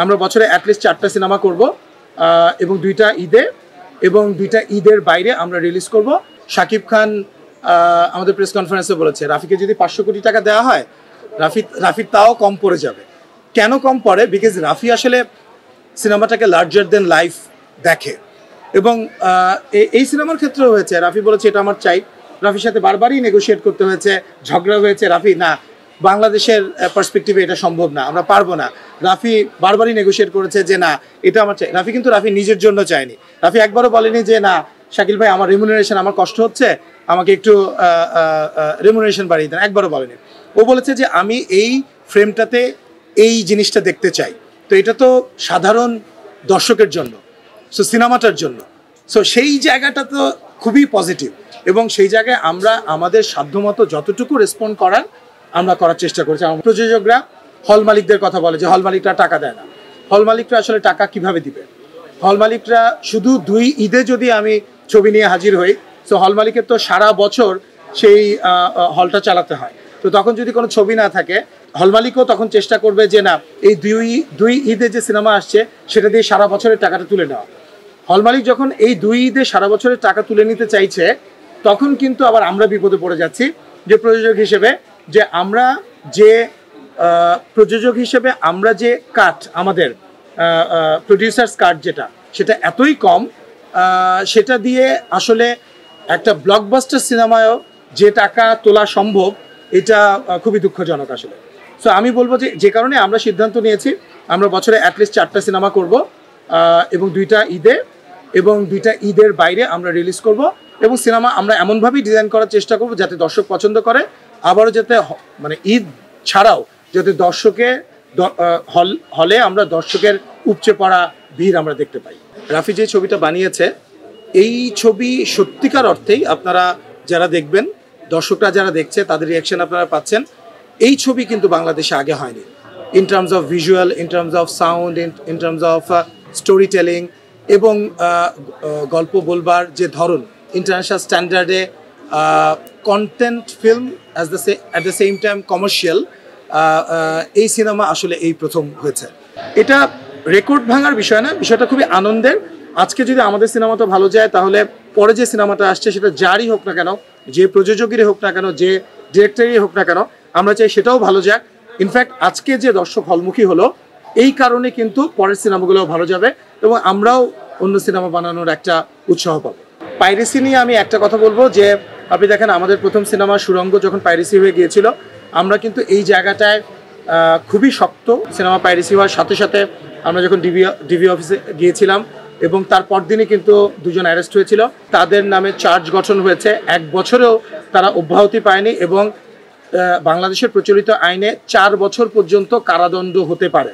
আমরা বছরে অ্যাটলিস্ট 4টা সিনেমা করব এবং 2টা ঈদে এবং 2টা ঈদের বাইরে আমরা রিলিজ করব। শাকিব খান আমাদের প্রেস কনফারেন্সে বলেছে রাফিকে যদি 500 কোটি টাকা দেওয়া হয় রাফির তাও কম পড়ে যাবে। কেন কম পড়ে? বিকজ রাফি আসলে সিনেমাটাকে লার্জার দেন লাইফ দেখে এবং এই সিনেমার ক্ষেত্রেও হয়েছে। রাফি বলেছে এটা আমার চাই। রাফির সাথে বারবারই নেগোশিয়েট করতে হয়েছে, ঝগড়া হয়েছে। রাফি না, বাংলাদেশের পার্সপেক্টিভে এটা সম্ভব না, আমরা পারবো না। রাফি বারবারই নেগোশিয়েট করেছে যে না এটা আমার চাই। রাফি কিন্তু রাফি নিজের জন্য চায়নি। রাফি একবারও বলেনি যে না শাকিল ভাই আমার রেমুনারেশন, আমার কষ্ট হচ্ছে, আমাকে একটু রেমুনারেশন বাড়িয়ে দেন, একবারও বলেনি। ও বলেছে যে আমি এই ফ্রেমটাতে এই জিনিসটা দেখতে চাই। তো এটা তো সাধারণ দর্শকের জন্য, সো সিনেমাটার জন্য, সো সেই জায়গাটা তো খুবই পজিটিভ এবং সেই জায়গায় আমরা আমাদের সাধ্যমতো যতটুকু রেসপন্ড করার আমরা করার চেষ্টা করছি। আমার প্রযোজকরা হল মালিকদের কথা বলে যে হল মালিকরা টাকা দেয় না। হল মালিকরা আসলে টাকা কিভাবে দিবে? হল মালিকরা শুধু 2 ঈদে যদি আমি ছবি নিয়ে হাজির হই, সো হল মালিকের তো সারা বছর সেই হলটা চালাতে হয়। তো তখন যদি কোনো ছবি না থাকে, হল মালিকও তখন চেষ্টা করবে যে না এই 2 ঈদে যে সিনেমা আসছে সেটা দিয়ে সারা বছরের টাকাটা তুলে নেওয়া। হল মালিক যখন এই 2 ঈদে সারা বছরের টাকা তুলে নিতে চাইছে, তখন কিন্তু আবার আমরা বিপদে পড়ে যাচ্ছি যে প্রযোজক হিসেবে, যে আমরা যে কাট, আমাদের প্রডিউসার্স কাট সেটা এতই কম, সেটা দিয়ে আসলে একটা ব্লকবাস্টার সিনেমায়ও যে টাকা তোলা সম্ভব, এটা খুবই দুঃখজনক আসলে। সো আমি বলবো যে কারণে আমরা সিদ্ধান্ত নিয়েছি আমরা বছরে অ্যাটলিস্ট 4টা সিনেমা করব এবং 2টা ঈদে এবং 2টা ঈদের বাইরে আমরা রিলিজ করব এবং সিনেমা আমরা এমনভাবেই ডিজাইন করার চেষ্টা করব যাতে দর্শক পছন্দ করে, আবারও যাতে মানে ঈদ ছাড়াও যাতে হলে আমরা দর্শকের উপচে পড়া ভিড় আমরা দেখতে পাই। রাফি যে ছবিটা বানিয়েছে, এই ছবি সত্যিকার অর্থেই আপনারা যারা দেখবেন, দর্শকরা যারা দেখছে তাদের রিয়াকশন আপনারা পাচ্ছেন। এই ছবি কিন্তু বাংলাদেশে আগে হয়নি, in terms of visual, in terms of sound, in terms of storytelling এবং গল্প বলবার যে ধরন, ইন্টারন্যাশনাল স্ট্যান্ডার্ডে content film at the same time commercial, এই সিনেমা আসলে এই প্রথম হয়েছে। এটা রেকর্ড ভাঙার বিষয় না, বিষয়টা খুবই আনন্দের। আজকে যদি আমাদের সিনেমাটা ভালো যায়, তাহলে পরে যে সিনেমাটা আসছে সেটা যারই হোক না কেন, যে প্রযোজকেরই হোক না কেন, যে ডিরেক্টরেরই হোক না কেন, আমরা চাই সেটাও ভালো যাক। ইনফ্যাক্ট আজকে যে দর্শক হলমুখী হলো, এই কারণে কিন্তু পরের সিনেমাগুলোও ভালো যাবে এবং আমরাও অন্য সিনেমা বানানোর একটা উৎসাহ পাবো। পাইরেসি নিয়ে আমি একটা কথা বলবো যে আপনি দেখেন আমাদের প্রথম সিনেমা সুরঙ্গ যখন পাইরেসি হয়ে গিয়েছিল, আমরা কিন্তু এই জায়গাটায় খুবই শক্ত। সিনেমা পাইরেসি হওয়ার সাথে সাথে আমরা যখন ডিবি অফিসে গিয়েছিলাম এবং তারপর দিনই কিন্তু 2 জন অ্যারেস্ট হয়েছিল, তাদের নামে চার্জ গঠন হয়েছে। 1 বছরেও তারা অব্যাহতি পায়নি এবং বাংলাদেশের প্রচলিত আইনে 4 বছর পর্যন্ত কারাদণ্ড হতে পারে।